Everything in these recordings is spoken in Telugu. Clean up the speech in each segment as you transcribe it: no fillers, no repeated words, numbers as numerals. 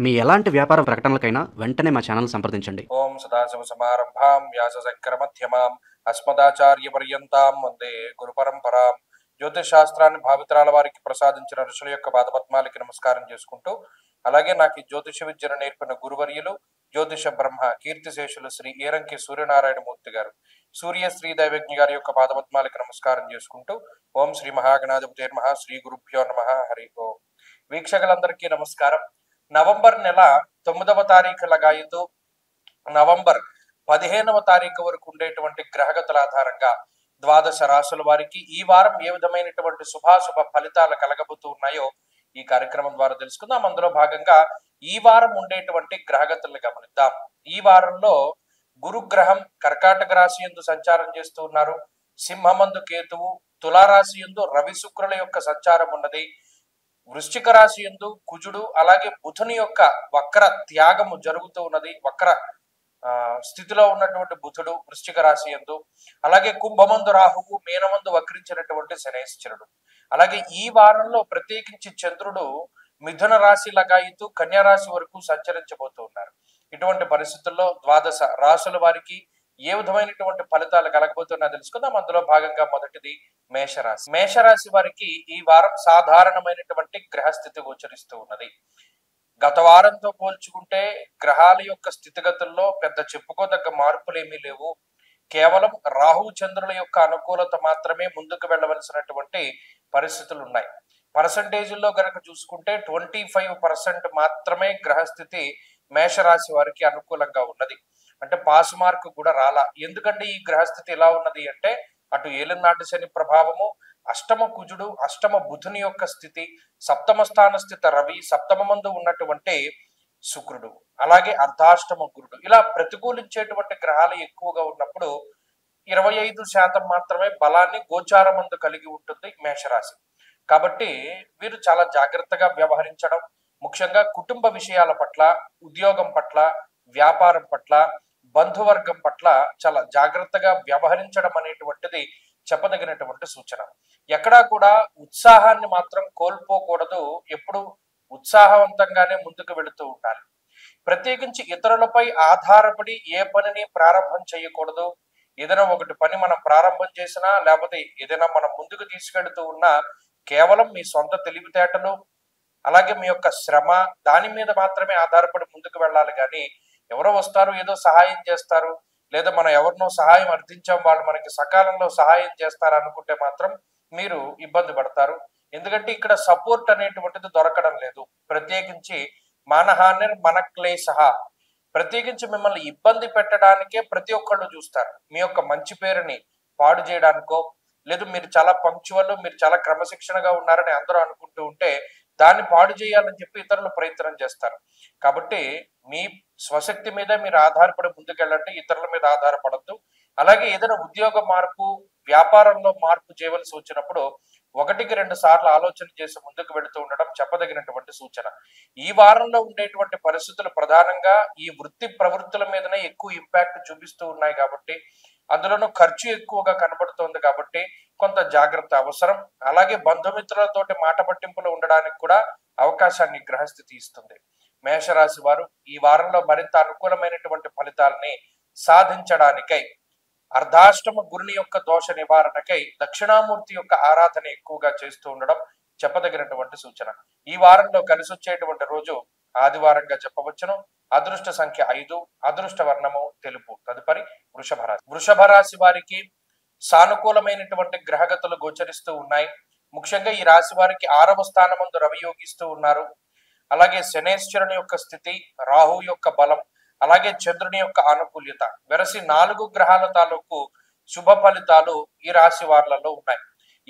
మీ ఎలాంటి వ్యాపార ప్రకటనలకైనా వెంటనే మా ఛానల్ సంప్రదించండి. ఓం సదాశివసమారంభాం వ్యాసశంకరమధ్యమాం అస్మదాచార్యపర్యంతాం వందే గురు పరంపరాం. జ్యోతిష్ శాస్త్రాన్ని భావితరాల వారికి ప్రసాదించిన ఋషుల యొక్క పాదపద్మాలకి నమస్కారం చేసుకుంటూ, అలాగే నాకు ఈ జ్యోతిష విద్యను నేర్పిన గురువర్యులు జ్యోతిష బ్రహ్మ కీర్తిశేషులు శ్రీ ఏరంకి సూర్యనారాయణమూర్తి గారు, సూర్య శ్రీ దైవజ్ఞ గారి యొక్క పాదపద్మాలకి నమస్కారం చేసుకుంటూ, ఓం శ్రీ మహాగణాధిపతే నమః, శ్రీ గురుభ్యో నమః, హరి ఓం. వీక్షకులందరికీ నమస్కారం. నవంబర్ నెల 9వ తారీఖు లగాయతు నవంబర్ 15వ తారీఖు వరకు ఉండేటువంటి గ్రహగతుల ఆధారంగా ద్వాదశ రాశుల వారికి ఈ వారం ఏ విధమైనటువంటి శుభాశుభ ఫలితాలు కలగబోతూ ఉన్నాయో ఈ కార్యక్రమం ద్వారా తెలుసుకుందాం. అందులో భాగంగా ఈ వారం ఉండేటువంటి గ్రహగతులను గమనిద్దాం. ఈ వారంలో గురుగ్రహం కర్కాటక రాశి యందు సంచారం చేస్తూ ఉన్నారు. సింహమందు కేతువు, తులారాశి యందు రవి శుక్రుల యొక్క సంచారం ఉన్నది. వృశ్చిక రాశి యందు కుజుడు, అలాగే బుధుని యొక్క వక్ర త్యాగము జరుగుతూ ఉన్నది. వక్ర స్థితిలో ఉన్నటువంటి బుధుడు వృశ్చిక రాశి యందు, అలాగే కుంభమందు రాహువు, మీనమందు వక్రించినటువంటి శనేశ్వరుడు. అలాగే ఈ వారంలో ప్రత్యేకించి చంద్రుడు మిథున రాశి లగాయితూ కన్యా రాశి వరకు సంచరించబోతూ ఉన్నారు. ఇటువంటి పరిస్థితుల్లో ద్వాదశ రాశుల వారికి ఏ విధమైనటువంటి ఫలితాలు కలగబోతున్నా తెలుసుకుందాం. అందులో భాగంగా మొదటిది మేషరాశి. మేషరాశి వారికి ఈ వారం సాధారణమైనటువంటి గ్రహస్థితి గోచరిస్తూ ఉన్నది. గత వారంతో పోల్చుకుంటే గ్రహాల యొక్క స్థితిగతుల్లో పెద్ద చెప్పుకోదగ్గ మార్పులు ఏమీ లేవు. కేవలం రాహు చంద్రుల యొక్క అనుకూలత మాత్రమే ముందుకు వెళ్ళవలసినటువంటి పరిస్థితులు ఉన్నాయి. పర్సంటేజ్లో గనక చూసుకుంటే 25% మాత్రమే గ్రహస్థితి మేషరాశి వారికి అనుకూలంగా ఉన్నది. అంటే పాస్ మార్క్ కూడా రాలా. ఎందుకంటే ఈ గ్రహస్థితి ఎలా ఉన్నది అంటే, అటు ఏలినాటి శని ప్రభావము, అష్టమ కుజుడు, అష్టమ బుధుని యొక్క స్థితి, సప్తమ స్థాన స్థిత రవి, సప్తమ మందు ఉన్నటువంటి శుక్రుడు, అలాగే అర్ధాష్టమ గురుడు, ఇలా ప్రతికూలించేటువంటి గ్రహాలు ఎక్కువగా ఉన్నప్పుడు 25% మాత్రమే బలాన్ని గోచారమందు కలిగి ఉంటుంది మేషరాశి. కాబట్టి వీరు చాలా జాగ్రత్తగా వ్యవహరించడం, ముఖ్యంగా కుటుంబ విషయాల పట్ల, ఉద్యోగం పట్ల, వ్యాపారం పట్ల, బంధువర్గం పట్ల చాలా జాగ్రత్తగా వ్యవహరించడం అనేటువంటిది చెప్పదగినటువంటి సూచన. ఎక్కడా కూడా ఉత్సాహాన్ని మాత్రం కోల్పోకూడదు. ఎప్పుడు ఉత్సాహవంతంగానే ముందుకు వెళుతూ ఉండాలి. ప్రత్యేకించి ఇతరులపై ఆధారపడి ఏ పనిని ప్రారంభం చేయకూడదు. ఏదైనా ఒకటి పని మనం ప్రారంభం చేసినా, లేకపోతే ఏదైనా మనం ముందుకు తీసుకెళ్తూ ఉన్నా, కేవలం మీ సొంత తెలివితేటలు, అలాగే మీ యొక్క శ్రమ, దాని మీద మాత్రమే ఆధారపడి ముందుకు వెళ్ళాలి. కానీ ఎవరో వస్తారు, ఏదో సహాయం చేస్తారు, లేదా మనం ఎవరినో సహాయం అర్థించాం, వాళ్ళు మనకి సకాలంలో సహాయం చేస్తారు అనుకుంటే మాత్రం మీరు ఇబ్బంది పడతారు. ఎందుకంటే ఇక్కడ సపోర్ట్ అనేటువంటిది దొరకడం లేదు. ప్రత్యేకించి మానహానిర్ మనక్లేశ, ప్రత్యేకించి మిమ్మల్ని ఇబ్బంది పెట్టడానికే ప్రతి ఒక్కళ్ళు చూస్తారు. మీ యొక్క మంచి పేరుని పాడు చేయడానికో, లేదు మీరు చాలా పంక్చువల్, మీరు చాలా క్రమశిక్షణగా ఉన్నారని అందరూ అనుకుంటూ ఉంటే దాన్ని పాడు చేయాలని చెప్పి ఇతరులు ప్రయత్నం చేస్తారు. కాబట్టి మీ స్వశక్తి మీద మీరు ఆధారపడి ముందుకెళ్ళండి, ఇతరుల మీద ఆధారపడద్దు. అలాగే ఏదైనా ఉద్యోగ మార్పు, వ్యాపారంలో మార్పు చేయవలసి వచ్చినప్పుడు 1-2 సార్లు ఆలోచన చేసి ముందుకు వెళుతూ ఉండడం చెప్పదగినటువంటి సూచన. ఈ వారంలో ఉండేటువంటి పరిస్థితులు ప్రధానంగా ఈ వృత్తి ప్రవృత్తుల మీదనే ఎక్కువ ఇంపాక్ట్ చూపిస్తూ ఉన్నాయి. కాబట్టి అందులోనూ ఖర్చు ఎక్కువగా కనబడుతోంది. కాబట్టి కొంత జాగ్రత్త అవసరం. అలాగే బంధుమిత్రులతోటి మాట పట్టింపులు ఉండడానికి కూడా అవకాశాన్ని గ్రహస్థితి ఇస్తుంది. మేషరాశి వారు ఈ వారంలో మరింత అనుకూలమైనటువంటి ఫలితాలని సాధించడానికై, అర్ధాష్టమ గురుని యొక్క దోష నివారణకై దక్షిణామూర్తి యొక్క ఆరాధన ఎక్కువగా చేస్తూ ఉండడం చెప్పదగినటువంటి సూచన. ఈ వారంలో కలిసి వచ్చేటువంటి రోజు ఆదివారంగా చెప్పవచ్చును. అదృష్ట సంఖ్య 5, అదృష్ట వర్ణము తెలుపు. తదుపరి వృషభ రాశి. వృషభ రాశి వారికి సానుకూలమైనటువంటి గ్రహగతులు గోచరిస్తూ ఉన్నాయి. ముఖ్యంగా ఈ రాశి వారికి 6వ స్థానమందు రవి యోగిస్తూ ఉన్నారు. అలాగే శనేశ్వరుని యొక్క స్థితి, రాహు యొక్క బలం, అలాగే చంద్రుని యొక్క ఆనుకూల్యత, వెరసి 4 గ్రహాల తాలూకు శుభ ఫలితాలు ఈ రాశి వార్లలో ఉన్నాయి.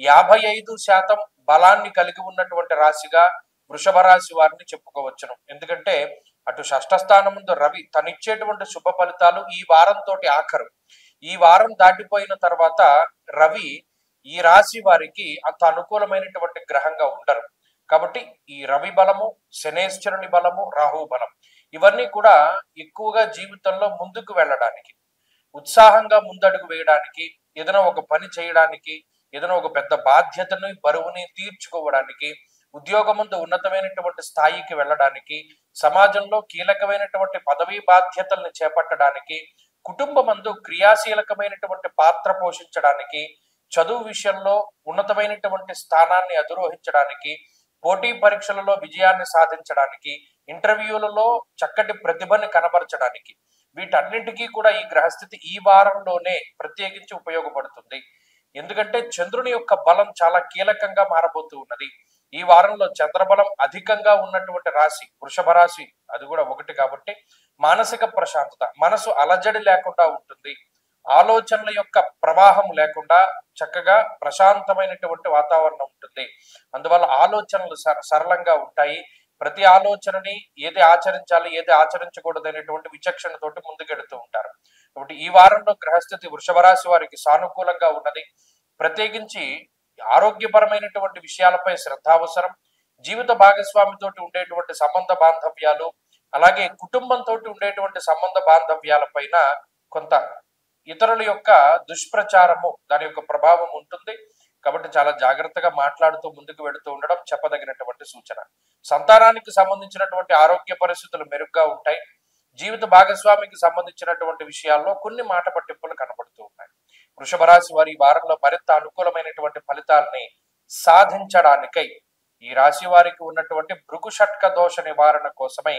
55% బలాన్ని కలిగి ఉన్నటువంటి రాశిగా వృషభ రాశి వారిని చెప్పుకోవచ్చును. ఎందుకంటే అటు షష్ఠ స్థానం ముందు రవి తనిచ్చేటువంటి శుభ ఫలితాలు ఈ వారంతో ఆఖరు. ఈ వారం దాటిపోయిన తర్వాత రవి ఈ రాశి వారికి అంత అనుకూలమైనటువంటి గ్రహంగా ఉండరు. కాబట్టి ఈ రవి బలము, శనేశ్వరుని బలము, రాహు బలం, ఇవన్నీ కూడా ఎక్కువగా జీవితంలో ముందుకు వెళ్ళడానికి, ఉత్సాహంగా ముందడుగు వేయడానికి, ఏదైనా ఒక పని చేయడానికి, ఏదైనా ఒక పెద్ద బాధ్యతని, బరువుని తీర్చుకోవడానికి, ఉద్యోగముందు ఉన్నతమైనటువంటి స్థాయికి వెళ్ళడానికి, సమాజంలో కీలకమైనటువంటి పదవీ బాధ్యతల్ని చేపట్టడానికి, కుటుంబమందు క్రియాశీలకమైనటువంటి పాత్ర పోషించడానికి, చదువు విషయంలో ఉన్నతమైనటువంటి స్థానాన్ని అధిరోహించడానికి, పోటీ పరీక్షలలో విజయాన్ని సాధించడానికి, ఇంటర్వ్యూలలో చక్కటి ప్రతిభని కనబరచడానికి, వీటన్నింటికీ కూడా ఈ గ్రహస్థితి ఈ వారంలోనే ప్రత్యేకించి ఉపయోగపడుతుంది. ఎందుకంటే చంద్రుని యొక్క బలం చాలా కీలకంగా మారబోతూ ఉన్నది. ఈ వారంలో చంద్రబలం అధికంగా ఉన్నటువంటి రాశి వృషభ రాశి, అది కూడా ఒకటి కాబట్టి మానసిక ప్రశాంతత, మనసు అలజడి లేకుండా ఉంటుంది. ఆలోచనల యొక్క ప్రవాహం లేకుండా చక్కగా ప్రశాంతమైనటువంటి వాతావరణం ఉంటుంది. అందువల్ల ఆలోచనలు సరళంగా ఉంటాయి. ప్రతి ఆలోచనని ఏది ఆచరించాలి, ఏది ఆచరించకూడదు అనేటువంటి విచక్షణతోటి ముందుకెడుతూ ఉంటారు. కాబట్టి ఈ వారంలో గ్రహస్థితి వృషభ రాశి వారికి సానుకూలంగా ఉన్నది. ప్రత్యేకించి ఆరోగ్యపరమైనటువంటి విషయాలపై శ్రద్ధ అవసరం. జీవిత భాగస్వామితోటి ఉండేటువంటి సంబంధ బాంధవ్యాలు, అలాగే కుటుంబంతో ఉండేటువంటి సంబంధ బాంధవ్యాలపైన కొంత ఇతరుల యొక్క దుష్ప్రచారము, దాని యొక్క ప్రభావం ఉంటుంది. కాబట్టి చాలా జాగ్రత్తగా మాట్లాడుతూ ముందుకు వెళుతూ ఉండడం చెప్పదగినటువంటి సూచన. సంతానానికి సంబంధించినటువంటి ఆరోగ్య పరిస్థితులు మెరుగ్గా ఉంటాయి. జీవిత భాగస్వామికి సంబంధించినటువంటి విషయాల్లో కొన్ని మాట పట్టింపులు కనబడుతూ ఉన్నాయి. వృషభ రాశి వారి ఈ వారంలో మరింత అనుకూలమైనటువంటి ఫలితాలని సాధించడానికై ఈ రాశి వారికి ఉన్నటువంటి భృగు షట్క దోష నివారణ కోసమై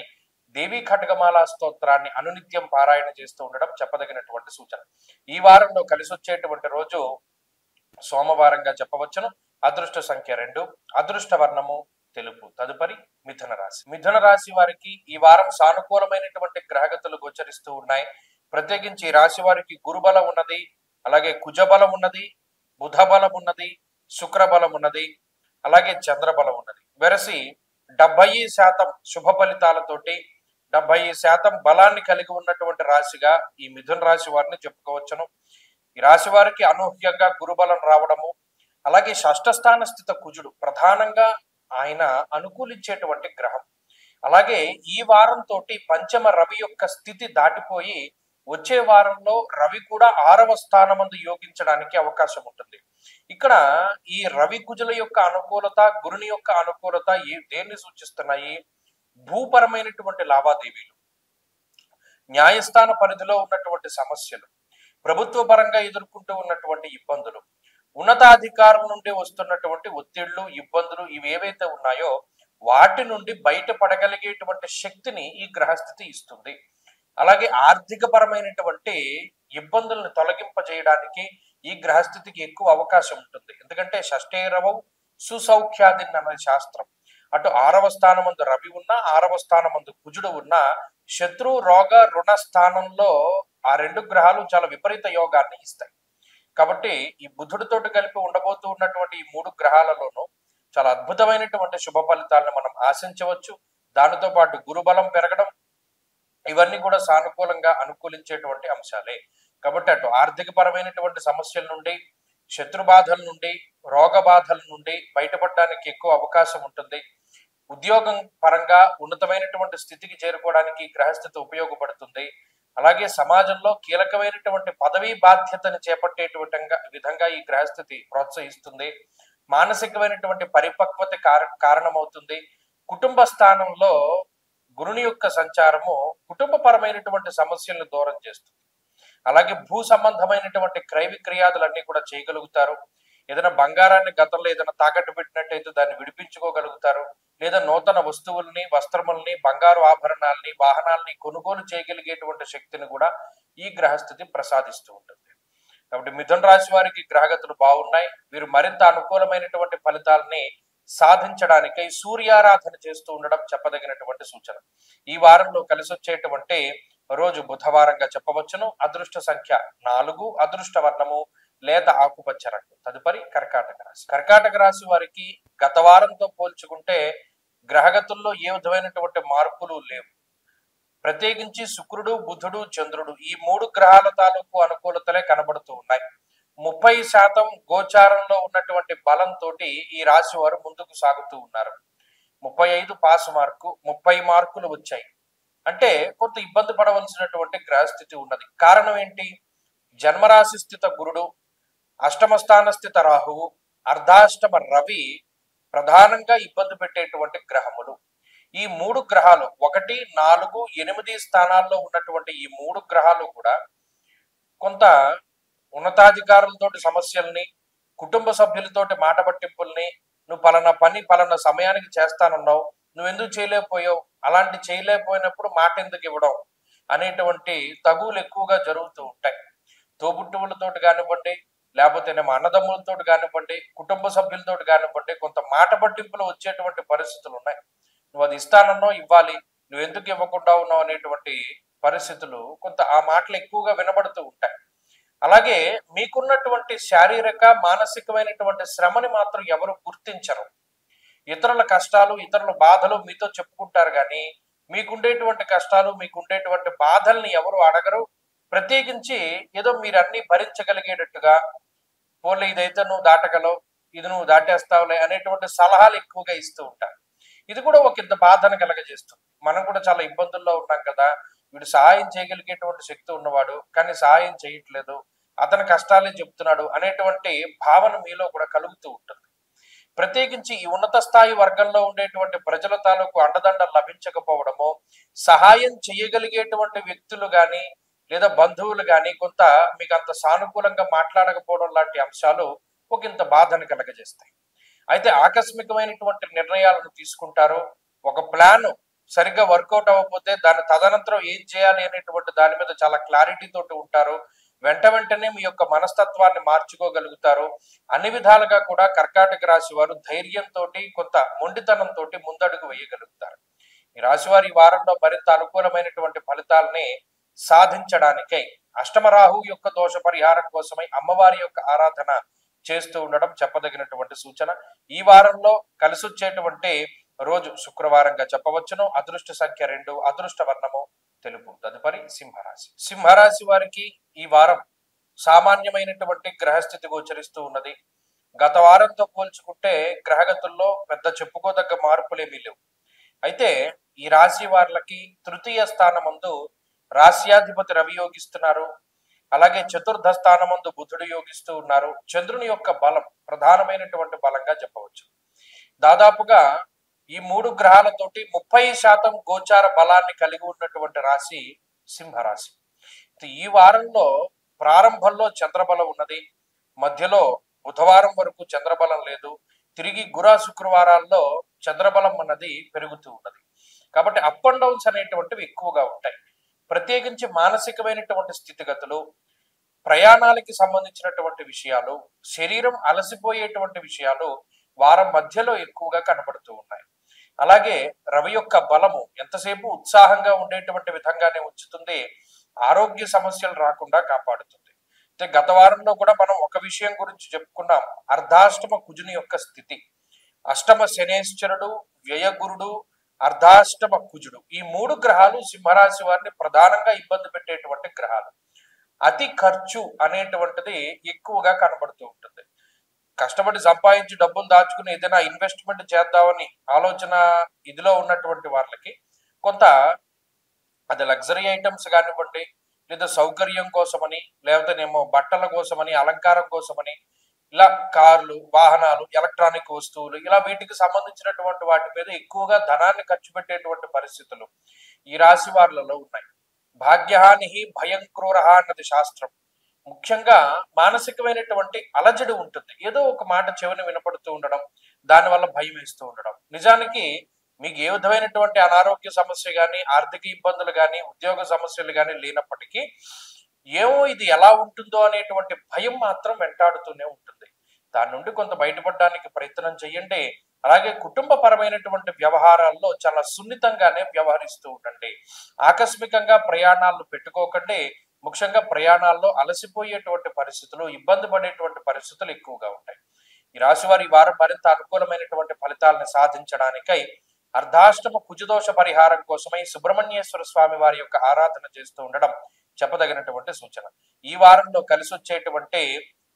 దేవీ ఖడ్గమాల స్తోత్రాన్ని అనునిత్యం పారాయణ చేస్తూ ఉండడం చెప్పదగినటువంటి సూచన. ఈ వారంలో కలిసి వచ్చేటువంటి రోజు సోమవారంగా చెప్పవచ్చును. అదృష్ట సంఖ్య 2, అదృష్ట వర్ణము తెలుపు. తదుపరి మిథున రాశి. మిథున రాశి వారికి ఈ వారం సానుకూలమైనటువంటి గ్రహగతులు గోచరిస్తూ ఉన్నాయి. ప్రత్యేకించి ఈ రాశి వారికి గురుబలం ఉన్నది, అలాగే కుజబలం ఉన్నది, బుధ బలం ఉన్నది, శుక్ర బలం ఉన్నది, అలాగే చంద్రబలం ఉన్నది. వెరసి 70% శుభ ఫలితాలతోటి 70% బలాన్ని కలిగి ఉన్నటువంటి రాశిగా ఈ మిథున రాశి వారిని చెప్పుకోవచ్చును. ఈ రాశి వారికి అనూహ్యంగా గురుబలం రావడము, అలాగే షష్ఠస్థాన స్థిత కుజుడు ప్రధానంగా ఆయన అనుకూలించేటువంటి గ్రహం. అలాగే ఈ వారంతో పంచమ రవి యొక్క స్థితి దాటిపోయి వచ్చే వారంలో రవి కూడా 6వ స్థానమందు యోగించడానికి అవకాశం ఉంటుంది. ఇక్కడ ఈ రవి కుజుల యొక్క అనుకూలత, గురుని యొక్క అనుకూలత దేన్ని సూచిస్తున్నాయి? భూపరమైనటువంటి లావాదేవీలు, న్యాయస్థాన పరిధిలో ఉన్నటువంటి సమస్యలు, ప్రభుత్వ పరంగా ఎదుర్కొంటూ ఉన్నటువంటి ఇబ్బందులు, ఉన్నతాధికారుల నుండి వస్తున్నటువంటి ఒత్తిళ్లు, ఇబ్బందులు, ఇవి ఏవైతే ఉన్నాయో వాటి నుండి బయటపడగలిగేటువంటి శక్తిని ఈ గ్రహస్థితి ఇస్తుంది. అలాగే ఆర్థిక పరమైనటువంటి ఇబ్బందులను తొలగింపజేయడానికి ఈ గ్రహస్థితికి ఎక్కువ అవకాశం ఉంటుంది. ఎందుకంటే షష్ఠేరవం సుసౌఖ్యాదిన్ అనే శాస్త్రం. అటు 6వ స్థానమందు రవి ఉన్నా, 6వ స్థానమందు కుజుడు ఉన్నా, శత్రు రోగ రుణ స్థానంలో ఆ 2 గ్రహాలు చాలా విపరీత యోగాన్ని ఇస్తాయి. కాబట్టి ఈ బుధుడితోటి కలిపి ఉండబోతూ ఉన్నటువంటి ఈ 3 గ్రహాలలోనూ చాలా అద్భుతమైనటువంటి శుభ ఫలితాలను మనం ఆశించవచ్చు. దానితో పాటు గురుబలం పెరగడం, ఇవన్నీ కూడా సానుకూలంగా అనుకూలించేటువంటి అంశాలే. కాబట్టి అటు ఆర్థిక పరమైనటువంటి సమస్యల నుండి, శత్రు బాధల నుండి, రోగ బాధల నుండి బయటపడడానికి ఎక్కువ అవకాశం ఉంటుంది. ఉద్యోగం పరంగా ఉన్నతమైనటువంటి స్థితికి చేరుకోవడానికి గ్రహస్థితి ఉపయోగపడుతుంది. అలాగే సమాజంలో కీలకమైనటువంటి పదవీ బాధ్యతను చేపట్టేటువంటి విధంగా ఈ గ్రహస్థితి ప్రోత్సహిస్తుంది. మానసికమైనటువంటి పరిపక్వత కారణమవుతుంది. కుటుంబ స్థానంలో గురుని యొక్క సంచారము కుటుంబపరమైనటువంటి సమస్యలను దూరం చేస్తుంది. అలాగే భూ సంబంధమైనటువంటి క్రయ విక్రయాదులన్నీ కూడా చేయగలుగుతారు. ఏదైనా బంగారాన్ని గతంలో ఏదైనా తాకట్టు పెట్టినట్టయితే దాన్ని విడిపించుకోగలుగుతారు. లేదా నూతన వస్తువుల్ని, వస్త్రముల్ని, బంగారు ఆభరణాలని, వాహనాలని కొనుగోలు చేయగలిగేటువంటి శక్తిని కూడా ఈ గ్రహస్థితి ప్రసాదిస్తూ ఉంటుంది. కాబట్టి మిథున రాశి వారికి గ్రహగతులు బాగున్నాయి. వీరు మరింత అనుకూలమైనటువంటి ఫలితాలని సాధించడానికై సూర్యారాధన చేస్తూ ఉండడం చెప్పదగినటువంటి సూచన. ఈ వారంలో కలిసి వచ్చేటువంటి రోజు బుధవారంగా చెప్పవచ్చును. అదృష్ట సంఖ్య 4, అదృష్ట వర్ణము లేత ఆకుపచ్చ రంగు. తదుపరి కర్కాటక రాశి. కర్కాటక రాశి వారికి గత వారంతో పోల్చుకుంటే గ్రహగతుల్లో ఏ విధమైనటువంటి మార్పులు లేవు. ప్రత్యేకించి శుక్రుడు, బుధుడు, చంద్రుడు ఈ 3 గ్రహాల తాలూకు అనుకూలతలే కనబడుతూ ఉన్నాయి. 30% గోచారంలో ఉన్నటువంటి బలంతో ఈ రాశి వారు ముందుకు సాగుతూ ఉన్నారు. 35 పాస్ మార్కు, 30 మార్కులు వచ్చాయి. అంటే కొంత ఇబ్బంది పడవలసినటువంటి గ్రహస్థితి ఉన్నది. కారణం ఏంటి? జన్మరాశి స్థిత గురుడు, అష్టమ స్థాన స్థిత రాహువు, అర్ధాష్టమ రవి ప్రధానంగా ఇబ్బంది పెట్టేటువంటి గ్రహములు. ఈ 3 గ్రహాలు 1, 4, 8 స్థానాల్లో ఉన్నటువంటి ఈ 3 గ్రహాలు కూడా కొంత ఉన్నతాధికారులతోటి సమస్యల్ని, కుటుంబ సభ్యులతోటి మాట పట్టింపుల్ని, నువ్వు పలానా పని పలానా సమయానికి చేస్తానన్నావు, నువ్వెందుకు చేయలేకపోయావు, అలాంటి చేయలేకపోయినప్పుడు మాట ఎందుకు ఇవ్వడం అనేటువంటి తగువులు ఎక్కువగా జరుగుతూ ఉంటాయి. తోబుట్టువులతోటి కానివ్వండి, లేకపోతేనేమో అన్నదమ్ములతోటి కానివ్వండి, కుటుంబ సభ్యులతోటి కానివ్వండి, కొంత మాట పట్టింపులు వచ్చేటువంటి పరిస్థితులు ఉన్నాయి. నువ్వు అది ఇస్తానన్నావు, ఇవ్వాలి, నువ్వు ఎందుకు ఇవ్వకుండా ఉన్నావు అనేటువంటి పరిస్థితులు కొంత ఆ మాటలు ఎక్కువగా వినబడుతూ ఉంటాయి. అలాగే మీకున్నటువంటి శారీరక మానసికమైనటువంటి శ్రమని మాత్రం ఎవరు గుర్తించరు. ఇతరుల కష్టాలు ఇతరుల బాధలు మీతో చెప్పుకుంటారు కానీ మీకుండేటువంటి కష్టాలు మీకుండేటువంటి బాధల్ని ఎవరు అడగరు. ప్రత్యేకించి ఏదో మీరు అన్ని భరించగలిగేటట్టుగా, పోలే ఇదైతే నువ్వు దాటగలవు, ఇది నువ్వు దాటేస్తావులే అనేటువంటి సలహాలు ఎక్కువగా ఇస్తూ ఉంటారు. ఇది కూడా ఒక ఇంత బాధను కలగజేస్తుంది. మనం కూడా చాలా ఇబ్బందుల్లో ఉన్నాం కదా, వీడు సహాయం చేయగలిగేటువంటి శక్తి ఉన్నవాడు కానీ సహాయం చేయట్లేదు, అతని కష్టాలే చెప్తున్నాడు అనేటువంటి భావన మీలో కూడా కలుగుతూ ఉంటుంది. ప్రత్యేకించి ఈ ఉన్నత స్థాయి వర్గంలో ఉండేటువంటి ప్రజల తాలూకు అండదండలు లభించకపోవడము, సహాయం చేయగలిగేటువంటి వ్యక్తులు కానీ లేదా బంధువులు కానీ కొంత మీకు అంత సానుకూలంగా మాట్లాడకపోవడం లాంటి అంశాలు ఒక ఇంత బాధను కలగజేస్తాయి. అయితే ఆకస్మికమైనటువంటి నిర్ణయాలను తీసుకుంటారు. ఒక ప్లాన్ సరిగ్గా వర్కౌట్ అవ్వకపోతే దాని తదనంతరం ఏం చేయాలి అనేటువంటి దాని మీద చాలా క్లారిటీ తోటి ఉంటారు. వెంటనే మీ యొక్క మనస్తత్వాన్ని మార్చుకోగలుగుతారు. అన్ని విధాలుగా కూడా కర్కాటక రాశి వారు ధైర్యంతో కొంత మొండితనంతో ముందడుగు వేయగలుగుతారు. ఈ రాశి వారి ఈ వారంలో మరింత అనుకూలమైనటువంటి ఫలితాలని సాధించడానికై అష్టమ రాహు యొక్క దోష పరిహారం కోసమై అమ్మవారి యొక్క ఆరాధన చేస్తూ ఉండడం చెప్పదగినటువంటి సూచన. ఈ వారంలో కలిసొచ్చేటువంటి రోజు శుక్రవారంగా చెప్పవచ్చును. అదృష్ట సంఖ్య 2, అదృష్ట వర్ణము తెలుపు. తదుపరి సింహరాశి. సింహరాశి వారికి ఈ వారం సామాన్యమైనటువంటి గ్రహస్థితి గోచరిస్తూ ఉన్నది. గత వారంతో పోల్చుకుంటే గ్రహగతుల్లో పెద్ద చెప్పుకోదగ్గ మార్పులేమీ లేవు. అయితే ఈ రాశి వారికి తృతీయ స్థానమందు రాశ్యాధిపతి రవి యోగిస్తున్నారు. అలాగే చతుర్థ స్థానమందు బుధుడు యోగిస్తూ ఉన్నారు. చంద్రుని యొక్క బలం ప్రధానమైనటువంటి బలంగా చెప్పవచ్చు. దాదాపుగా ఈ 3 గ్రహాలతోటి 30% గోచార బలాన్ని కలిగి ఉన్నటువంటి రాశి సింహరాశి. ఈ వారంలో ప్రారంభంలో చంద్రబలం ఉన్నది, మధ్యలో బుధవారం వరకు చంద్రబలం లేదు, తిరిగి శుక్రవారాల్లో చంద్రబలం అన్నది పెరుగుతూ ఉన్నది. కాబట్టి అప్ అండ్ డౌన్స్ అనేటువంటివి ఎక్కువగా ఉంటాయి. ప్రత్యేకించి మానసికమైనటువంటి స్థితిగతులు, ప్రయాణాలకి సంబంధించినటువంటి విషయాలు, శరీరం అలసిపోయేటువంటి విషయాలు వారం మధ్యలో ఎక్కువగా కనబడుతూ ఉన్నాయి. అలాగే రవి యొక్క బలము ఎంతసేపు ఉత్సాహంగా ఉండేటువంటి విధంగానే ఉంచుతుంది, ఆరోగ్య సమస్యలు రాకుండా కాపాడుతుంది. అయితే గత వారంలో కూడా మనం ఒక విషయం గురించి చెప్పుకున్నాం, అర్ధాష్టమ కుజుని యొక్క స్థితి. అష్టమ శనేశ్వరుడు, వ్యయగురుడు, అర్ధాష్టమ కుజుడు, ఈ 3 గ్రహాలు సింహరాశి వారిని ప్రధానంగా ఇబ్బంది పెట్టేటువంటి గ్రహాలు. అతి ఖర్చు అనేటువంటిది ఎక్కువగా కనబడుతూ ఉంటుంది. కష్టపడి సంపాదించి డబ్బులు దాచుకుని ఏదైనా ఇన్వెస్ట్మెంట్ చేద్దామని ఆలోచన ఇదిలో ఉన్నటువంటి వాళ్ళకి కొంత అది లగ్జరీ ఐటమ్స్ కానివ్వండి, లేదా సౌకర్యం కోసమని, లేకపోతేనేమో బట్టల కోసమని, అలంకారం కోసమని, ఇలా కార్లు, వాహనాలు, ఎలక్ట్రానిక్ వస్తువులు, ఇలా వీటికి సంబంధించినటువంటి వాటి మీద ఎక్కువగా ధనాన్ని ఖర్చు పెట్టేటువంటి పరిస్థితులు ఈ రాశి వారిలో ఉన్నాయి. భాగ్యహాని భయం క్రూర అన్నది శాస్త్రం. ముఖ్యంగా మానసికమైనటువంటి అలజడి ఉంటుంది. ఏదో ఒక మాట చెవిని వినపడుతూ ఉండడం, దానివల్ల భయం వేస్తూ ఉండడం. నిజానికి మీకు ఏ విధమైనటువంటి అనారోగ్య సమస్య కానీ, ఆర్థిక ఇబ్బందులు కానీ, ఉద్యోగ సమస్యలు కానీ లేనప్పటికీ ఏమో ఇది ఎలా ఉంటుందో అనేటువంటి భయం మాత్రం వెంటాడుతూనే ఉంటుంది. దాని నుండి కొంత బయటపడడానికి ప్రయత్నం చేయండి. అలాగే కుటుంబ పరమైనటువంటి వ్యవహారాల్లో చాలా సున్నితంగానే వ్యవహరిస్తూ ఉండండి. ఆకస్మికంగా ప్రయాణాలను పెట్టుకోకండి. ముఖ్యంగా ప్రయాణాల్లో అలసిపోయేటువంటి పరిస్థితులు, ఇబ్బంది పడేటువంటి పరిస్థితులు ఎక్కువగా ఉంటాయి. ఈ రాశి వారి ఈ వారం మరింత అనుకూలమైనటువంటి ఫలితాలను సాధించడానికై అర్ధాష్టమ కుజదోష పరిహారం కోసమై సుబ్రహ్మణ్యేశ్వర స్వామి వారి యొక్క ఆరాధన చేస్తూ ఉండడం చెప్పదగినటువంటి సూచన. ఈ వారంలో కలిసి వచ్చేటువంటి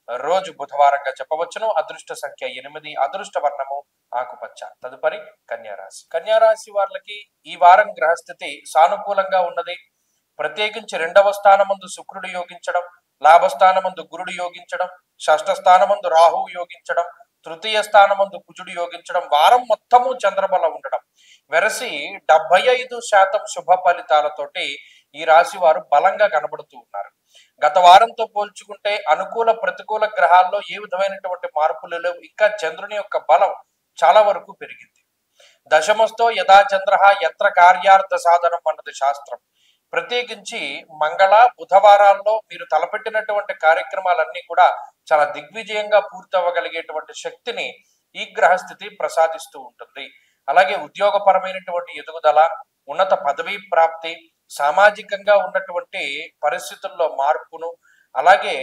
రోజు బుధవారంగా చెప్పవచ్చును. అదృష్ట సంఖ్య 8, అదృష్ట వర్ణము ఆకుపచ్చ. తదుపరి కన్యారాశి. కన్యారాశి వారికి ఈ వారం గ్రహస్థితి సానుకూలంగా ఉన్నది. ప్రత్యేకించి 2వ స్థానమందు శుక్రుడు యోగించడం, లాభస్థానమందు గురుడు యోగించడం, షష్ఠ స్థానమందు రాహువు యోగించడం, తృతీయ స్థానమందు కుజుడు యోగించడం, వారం మొత్తము చంద్రబలం ఉండడం, వెరసి 75% శుభ ఫలితాలతోటి ఈ రాశి వారు బలంగా కనబడుతూ ఉన్నారు. గత వారంతో పోల్చుకుంటే అనుకూల ప్రతికూల గ్రహాల్లో ఏ విధమైనటువంటి మార్పులు లేవు. ఇంకా చంద్రుని యొక్క బలం చాలా వరకు పెరిగింది. దశమస్తో యథా చంద్ర యత్ర కార్యార్థ సాధనం అన్నది శాస్త్రం. ప్రత్యేకించి మంగళ బుధవారాల్లో మీరు తలపెట్టినటువంటి కార్యక్రమాలన్నీ కూడా చాలా దిగ్విజయంగా పూర్తవ్వగలిగేటువంటి శక్తిని ఈ గ్రహస్థితి ప్రసాదిస్తూ ఉంటుంది. అలాగే ఉద్యోగపరమైనటువంటి ఎదుగుదల, ఉన్నత పదవీ ప్రాప్తి, సామాజికంగా ఉన్నటువంటి పరిస్థితుల్లో మార్పును, అలాగే